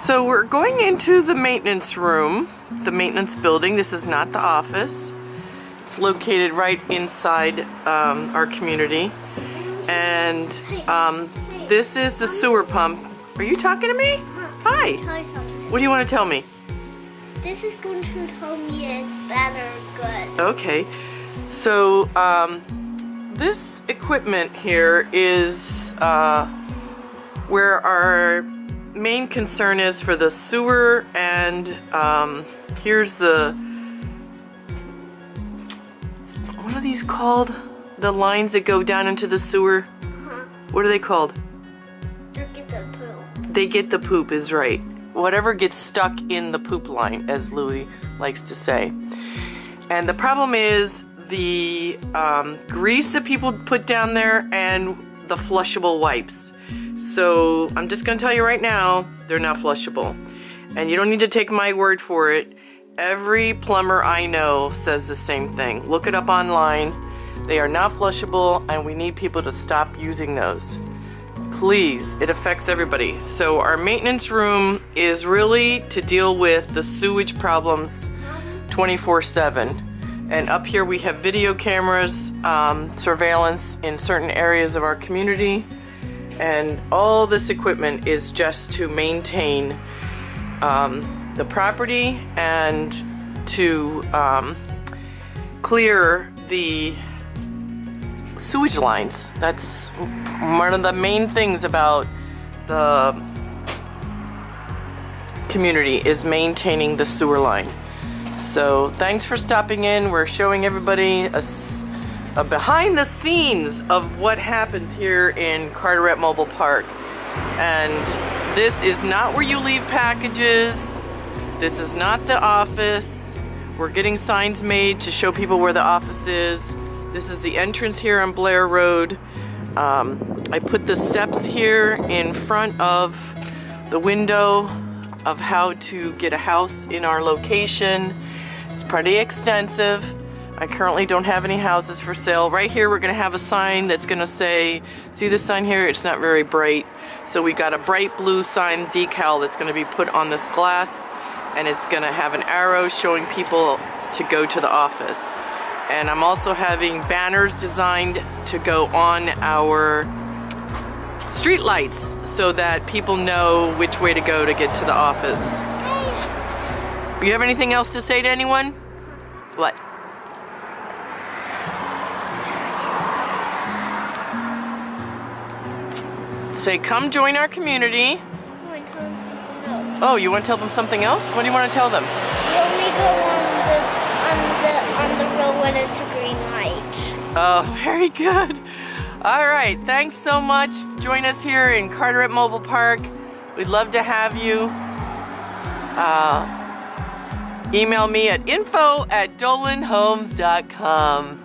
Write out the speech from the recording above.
So we're going into the maintenance room, the maintenance building. This is not the office. It's located right inside our community. And this is the sewer pump. Are you talking to me? Hi. What do you want to tell me? This is going to tell me it's bad or good. Okay. So this equipment here is where our main concern is for the sewer, and here's the, what are these called? The lines that go down into the sewer? What are they called? They get the poop. They get the poop is right. Whatever gets stuck in the poop line, as Louie likes to say. And the problem is the grease that people put down there and the flushable wipes. So I'm just going to tell you right now, they're not flushable. And you don't need to take my word for it. Every plumber I know says the same thing. Look it up online. They are not flushable, and we need people to stop using those. Please, it affects everybody. So our maintenance room is really to deal with the sewage problems 24/7. And up here we have video cameras, surveillance in certain areas of our community. And all this equipment is just to maintain the property and to clear the sewage lines. That's one of the main things about the community, is maintaining the sewer line. So thanks for stopping in. We're showing everybody a behind the scenes of what happens here in Carteret Mobile Park. And this is not where you leave packages. This is not the office. We're getting signs made to show people where the office is. This is the entrance here on Blair Road. I put the steps here in front of the window of how to get a house in our location. It's pretty extensive. I currently don't have any houses for sale. Right here we're going to have a sign that's going to say, see this sign here? It's not very bright. So we got a bright blue sign decal that's going to be put on this glass, and it's going to have an arrow showing people to go to the office. And I'm also having banners designed to go on our street lights so that people know which way to go to get to the office. You have anything else to say to anyone? What? Say, come join our community. I want to tell them something else. Oh, you want to tell them something else? What do you want to tell them? You only go on the road when it's a green light. Oh, very good. All right, thanks so much. Join us here in Carteret Mobile Park. We'd love to have you. Email me at info@dolanhomes.com.